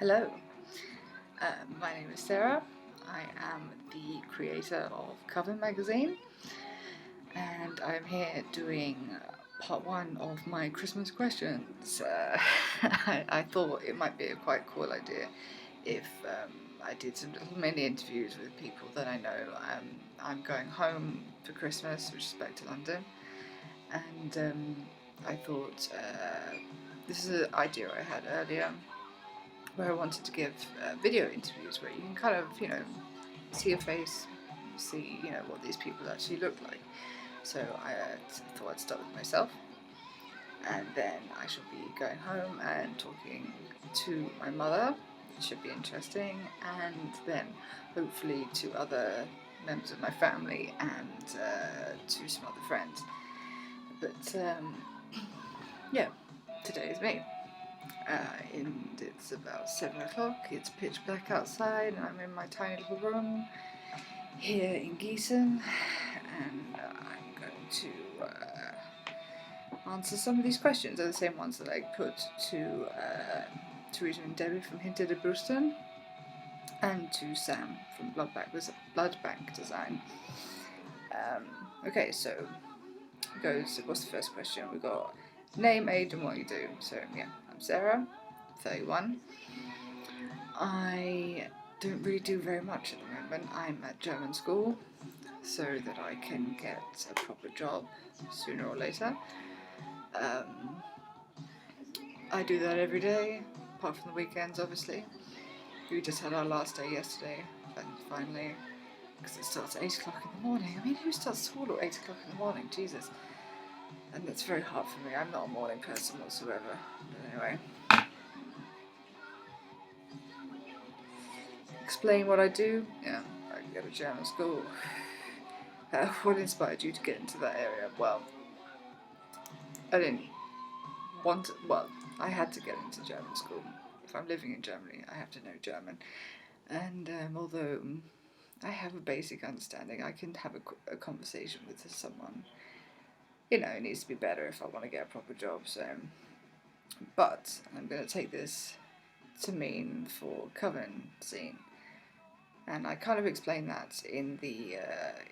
Hello, my name is Sarah. I am the creator of Coven magazine, and I'm here doing part one of my Christmas questions. I thought it might be a quite cool idea if I did some little mini interviews with people that I know. I'm going home for Christmas, which is back to London, and I thought this is an idea I had earlier where I wanted to give video interviews where you can kind of, see a face, see, what these people actually look like. So I thought I'd start with myself, and then I shall be going home and talking to my mother, which should be interesting, and then hopefully to other members of my family and to some other friends. But yeah, today is me. And it's about 7 o'clock, it's pitch black outside, and I'm in my tiny little room here in Gießen, and I'm going to answer some of these questions. They're the same ones that I put to Teresa and Debbie from Hinter de Brusten, and to Sam from Blood Bank Design. Okay, so what's the first question? We got name, age, and what you do. So yeah, I'm Sarah, 31. I don't really do very much at the moment. I'm at German school so that I can get a proper job sooner or later. I do that every day, apart from the weekends, obviously. We just had our last day yesterday, and finally, because it starts at 8 o'clock in the morning. I mean, who starts school at 8 o'clock in the morning? Jesus. And that's very hard for me. I'm not a morning person whatsoever. But anyway. Explain what I do. Yeah, I go to German school. What inspired you to get into that area? Well, I didn't want to, well, I had to get into German school. If I'm living in Germany, I have to know German. And although I have a basic understanding, I can have a conversation with someone. It needs to be better if I want to get a proper job. So, but I'm going to take this to mean for Coven Zine. And I kind of explained that in the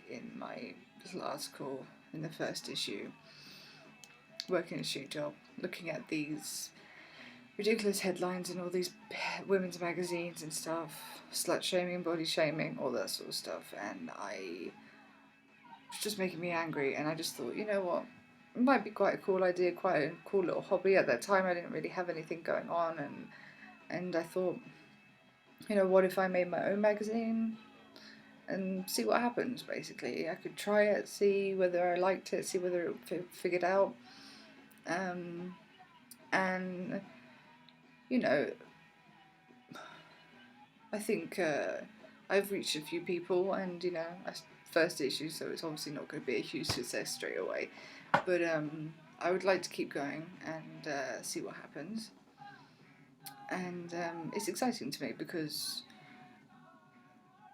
in my little article in the first issue, working a shoot job, looking at these ridiculous headlines in all these women's magazines and stuff, slut shaming, body shaming, all that sort of stuff, and it was just making me angry. And I just thought, you know what, it might be quite a cool idea, quite a cool little hobby. At that time I didn't really have anything going on, and I thought, what if I made my own magazine and see what happens, basically. I could try it, see whether I liked it, see whether it figured out. And, I think I've reached a few people, and, first issue, so it's obviously not going to be a huge success straight away. But I would like to keep going and see what happens. And it's exciting to me because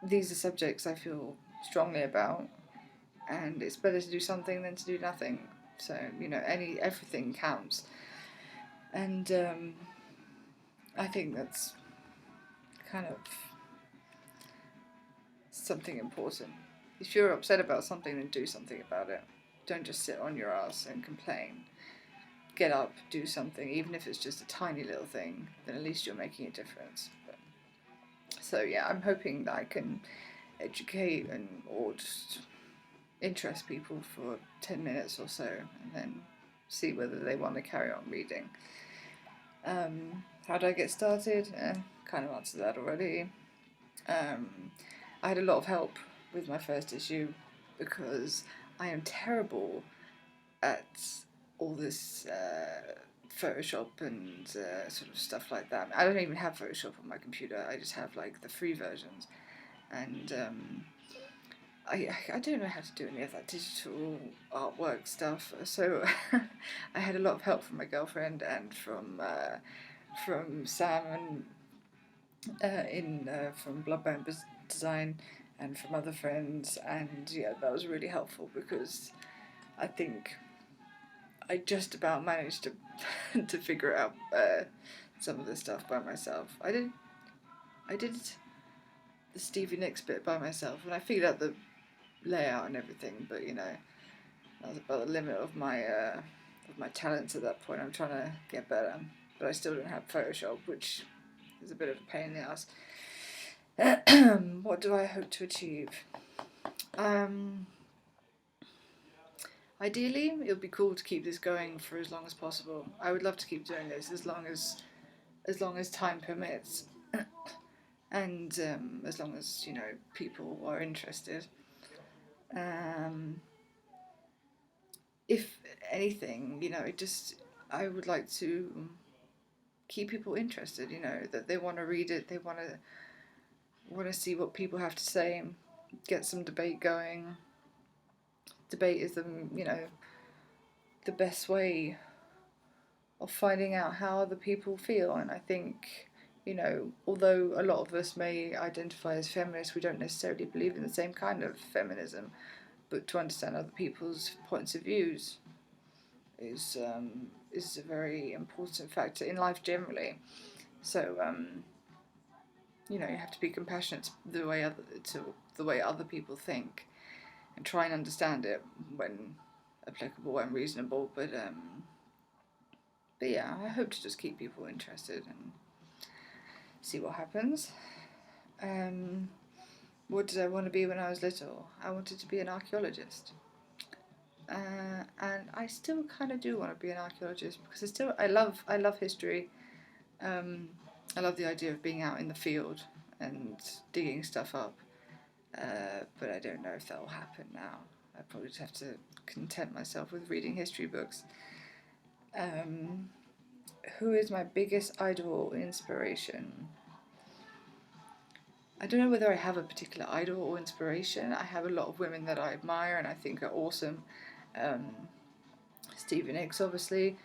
these are subjects I feel strongly about, and it's better to do something than to do nothing. So everything counts, and I think that's kind of something important. If you're upset about something, then do something about it. Don't just sit on your ass and complain. Get up, do something, even if it's just a tiny little thing, then at least you're making a difference. So yeah, I'm hoping that I can educate or just interest people for 10 minutes or so, and then see whether they want to carry on reading. How did I get started? Kind of answered that already. I had a lot of help with my first issue because I am terrible at all this Photoshop and sort of stuff like that. I don't even have Photoshop on my computer. I just have like the free versions, and I don't know how to do any of that digital artwork stuff. So I had a lot of help from my girlfriend and from Sam and from Blood Bank Design, and from other friends, and yeah, that was really helpful because I think I just about managed to to figure out some of the stuff by myself. I did I did the Stevie Nicks bit by myself, and I figured out the layout and everything. But you know, that was about the limit of my talents at that point. I'm trying to get better, but I still don't have Photoshop, which is a bit of a pain in the ass. What do I hope to achieve? Ideally, it would be cool to keep this going for as long as possible. I would love to keep doing this as long as time permits, and as long as people are interested. If anything, I would like to keep people interested. That they want to read it, they want to see what people have to say, get some debate going. Debate is the best way of finding out how other people feel. And I think, although a lot of us may identify as feminists, we don't necessarily believe in the same kind of feminism. But to understand other people's points of views is a very important factor in life generally. So you have to be compassionate to the way other people think, and try and understand it when applicable and reasonable. But yeah, I hope to just keep people interested and see what happens. What did I want to be when I was little? I wanted to be an archaeologist. And I still kind of do want to be an archaeologist, because I love history. I love the idea of being out in the field and digging stuff up. But I don't know if that will happen now. I probably just have to content myself with reading history books. Who is my biggest idol or inspiration? I don't know whether I have a particular idol or inspiration. I have a lot of women that I admire and I think are awesome. Stevie Nicks, obviously.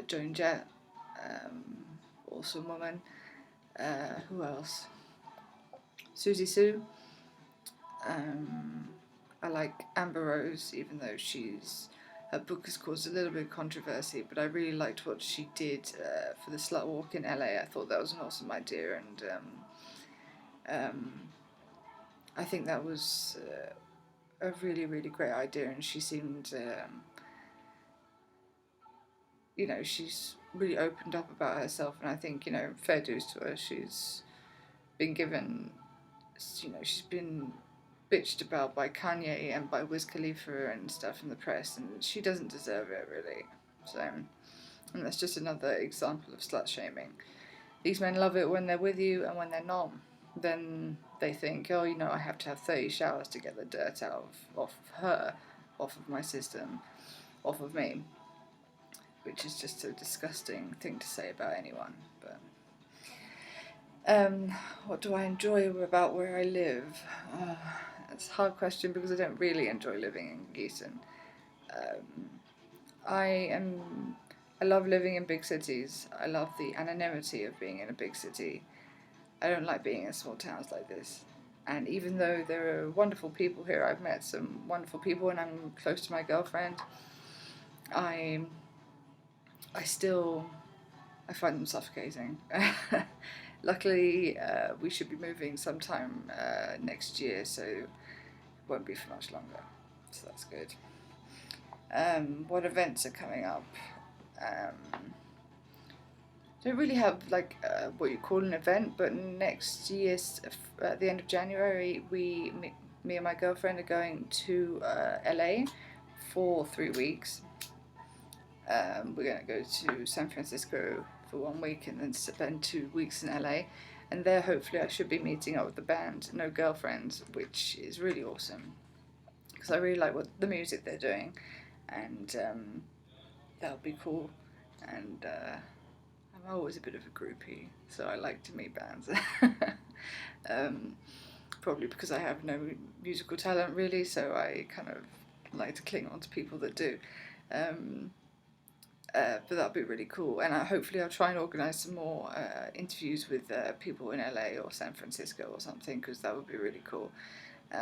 Joan Jett, awesome woman. Who else? Susie Sue. I like Amber Rose, even though her book has caused a little bit of controversy, but I really liked what she did for the Slut Walk in LA. I thought that was an awesome idea, and I think that was a really, really great idea, and she seemed, she's really opened up about herself, and I think, fair dues to her. She's been given, she's been bitched about by Kanye and by Wiz Khalifa and stuff in the press, and she doesn't deserve it, really. So, and that's just another example of slut shaming. These men love it when they're with you, and when they're not, then they think, oh, I have to have 30 showers to get the dirt off of her, off of my system, off of me, which is just a disgusting thing to say about anyone. But what do I enjoy about where I live? It's a hard question, because I don't really enjoy living in Gießen. I love living in big cities. I love the anonymity of being in a big city. I don't like being in small towns like this. And even though there are wonderful people here, I've met some wonderful people, and I'm close to my girlfriend, I find them suffocating. Luckily, we should be moving sometime next year, so it won't be for much longer. So that's good. What events are coming up? Don't really have what you call an event, but next year, at the end of January, me and my girlfriend are going to LA for 3 weeks. We're going to go to San Francisco for 1 week and then spend 2 weeks in LA, and there hopefully I should be meeting up with the band No Girlfriends, which is really awesome, because I really like the music they're doing, and that'll be cool. And I'm always a bit of a groupie, so I like to meet bands. Probably because I have no musical talent really, so I kind of like to cling on to people that do. But that'll be really cool, and hopefully I'll try and organise some more interviews with people in LA or San Francisco or something, because that would be really cool. So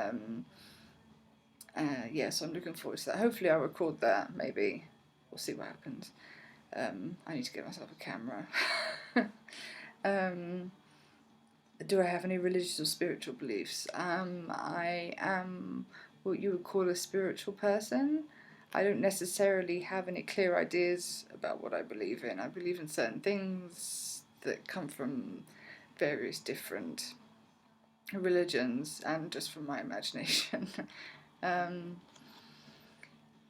I'm looking forward to that. Hopefully I'll record that, maybe. We'll see what happens. I need to get myself a camera. Do I have any religious or spiritual beliefs? I am what you would call a spiritual person. I don't necessarily have any clear ideas about what I believe in. I believe in certain things that come from various different religions and just from my imagination. um,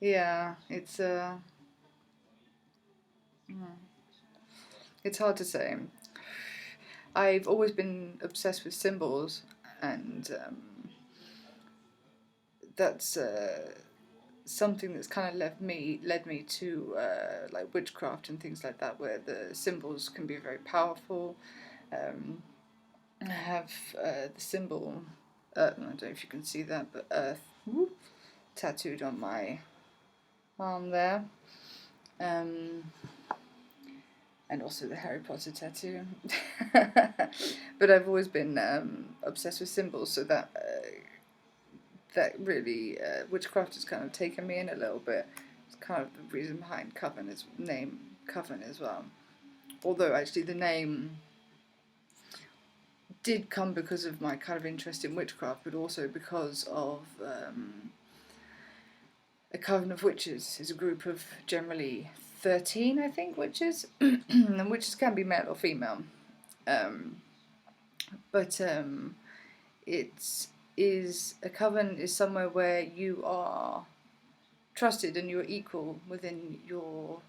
yeah, it's hard to say. I've always been obsessed with symbols, and that's something that's kind of led me to like witchcraft and things like that, where the symbols can be very powerful. I have the symbol. I don't know if you can see that, but Earth tattooed on my arm there. And also the Harry Potter tattoo. But I've always been obsessed with symbols, so that really witchcraft has kind of taken me in a little bit. It's kind of the reason behind Coven, is name Coven as well. Although actually the name did come because of my kind of interest in witchcraft, but also because of a coven of witches is a group of generally 13, I think, witches, and witches can be male or female. But a coven is somewhere where you are trusted and you're equal within your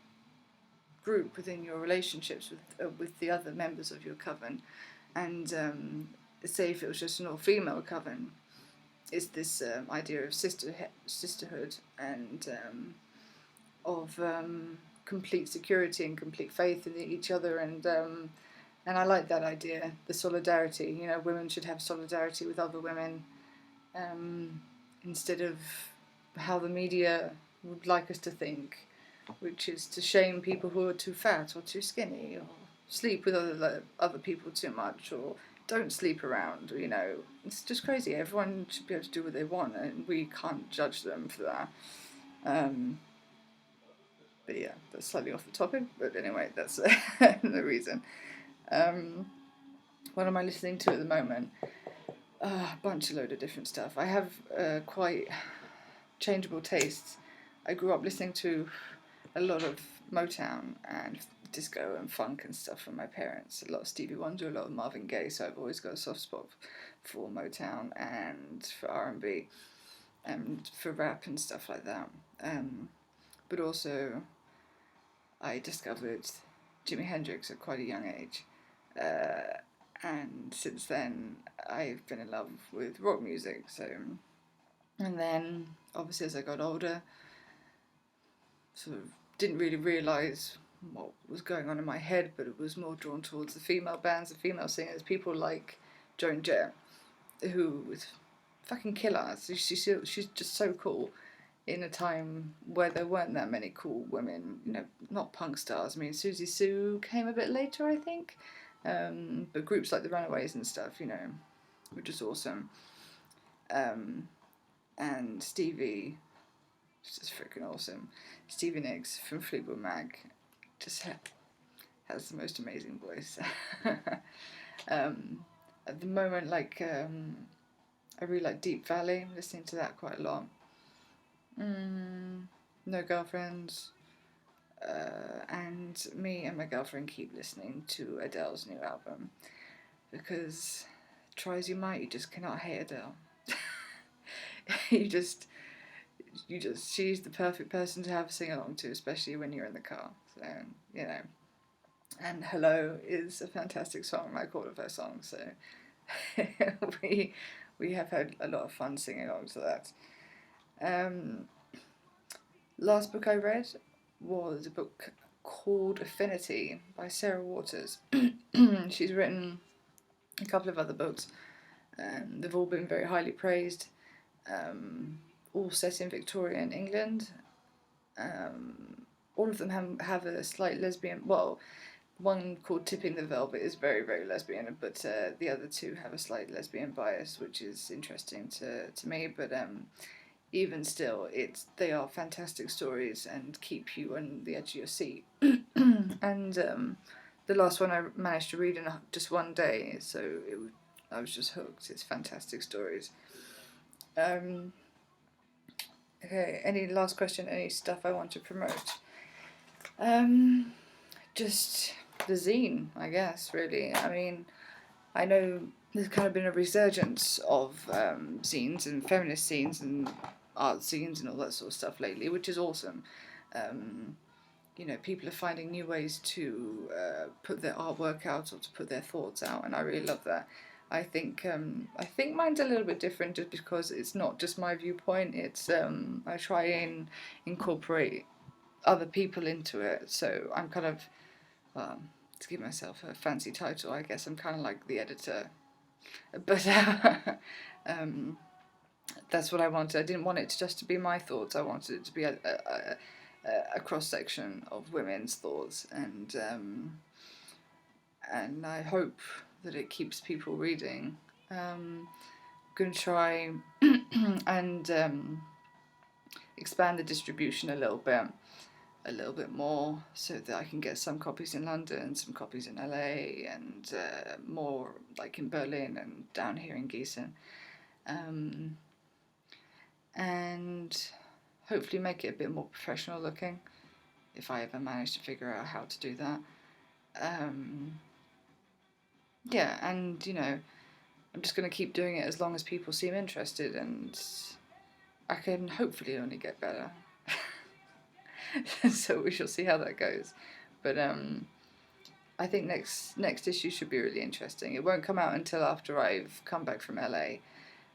group, within your relationships with the other members of your coven. And say if it was just an all-female coven, it's this idea of sisterhood and of complete security and complete faith in each other, and I like that idea, the solidarity. You know, women should have solidarity with other women, instead of how the media would like us to think, which is to shame people who are too fat or too skinny, or sleep with other people too much, or don't sleep around. You know, it's just crazy. Everyone should be able to do what they want, and we can't judge them for that. But yeah, that's slightly off the topic. But anyway, that's the reason. What am I listening to at the moment? A load of different stuff. I have quite changeable tastes. I grew up listening to a lot of Motown and disco and funk and stuff from my parents. A lot of Stevie Wonder, a lot of Marvin Gaye. So I've always got a soft spot for Motown and for R&B and for rap and stuff like that. But also, I discovered Jimi Hendrix at quite a young age. And since then, I've been in love with rock music. So, and then obviously as I got older, sort of didn't really realise what was going on in my head, but it was more drawn towards the female bands, the female singers, people like Joan Jett, who was fucking killer. So she's just so cool in a time where there weren't that many cool women, you know, not punk stars. I mean, Susie Sue came a bit later, I think. But groups like the Runaways and stuff, you know, were just awesome. And Stevie, just freaking awesome. Stevie Nicks from Fleetwood Mac just has the most amazing voice. At the moment, like, I really like Deep Valley. I'm listening to that quite a lot. No Girlfriends. And me and my girlfriend keep listening to Adele's new album, because try as you might, you just cannot hate Adele. She's the perfect person to have a sing along to, especially when you're in the car. So, you know. And Hello is a fantastic song, like all of her songs. So we have had a lot of fun singing along to that. Last book I read was a book called Affinity by Sarah Waters. She's written a couple of other books. They've all been very highly praised. All set in Victorian England. All of them have a slight lesbian. Well, one called Tipping the Velvet is very, very lesbian, but the other two have a slight lesbian bias, which is interesting to me. But even still, they are fantastic stories and keep you on the edge of your seat. And the last one I managed to read in just one day, so I was just hooked. It's fantastic stories. Okay, any last question, any stuff I want to promote? Just the zine, I guess, really. I mean, I know there's kind of been a resurgence of zines and feminist zines and art zines and all that sort of stuff lately, which is awesome. You know, people are finding new ways to put their artwork out or to put their thoughts out, and I really love that. I think mine's a little bit different just because it's not just my viewpoint. It's I try and incorporate other people into it. So I'm kind of to give myself a fancy title, I guess I'm kind of like the editor, but that's what I wanted. I didn't want it just to be my thoughts. I wanted it to be a cross section of women's thoughts, and I hope that it keeps people reading. Going to try and expand the distribution a little bit more, so that I can get some copies in London, some copies in LA, and more like in Berlin and down here in Gießen. And hopefully make it a bit more professional looking, if I ever manage to figure out how to do that. Yeah, and you know, I'm just going to keep doing it as long as people seem interested, and I can hopefully only get better. So we shall see how that goes. But I think next issue should be really interesting. It won't come out until after I've come back from LA,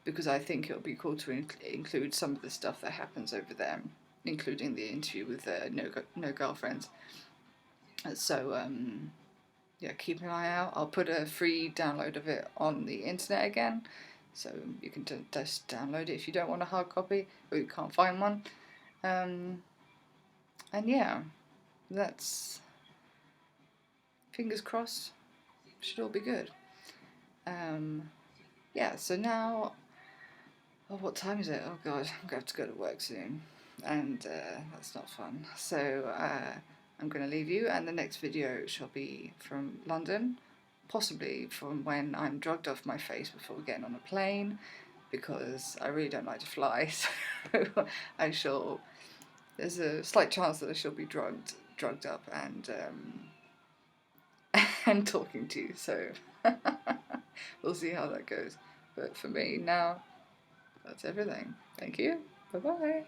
because I think it'll be cool to include some of the stuff that happens over there, including the interview with No Girlfriends. So yeah, keep an eye out. I'll put a free download of it on the internet again, so you can just download it if you don't want a hard copy or you can't find one. And yeah, that's, fingers crossed, should all be good. Yeah, so now, oh, what time is it? Oh god, I'm going to have to go to work soon, and that's not fun. So I'm going to leave you, and the next video shall be from London, possibly from when I'm drugged off my face before getting on a plane, because I really don't like to fly, so I shall, there's a slight chance that I shall be drugged up and and talking to you, so we'll see how that goes. But for me now, that's everything. Thank you. Bye bye.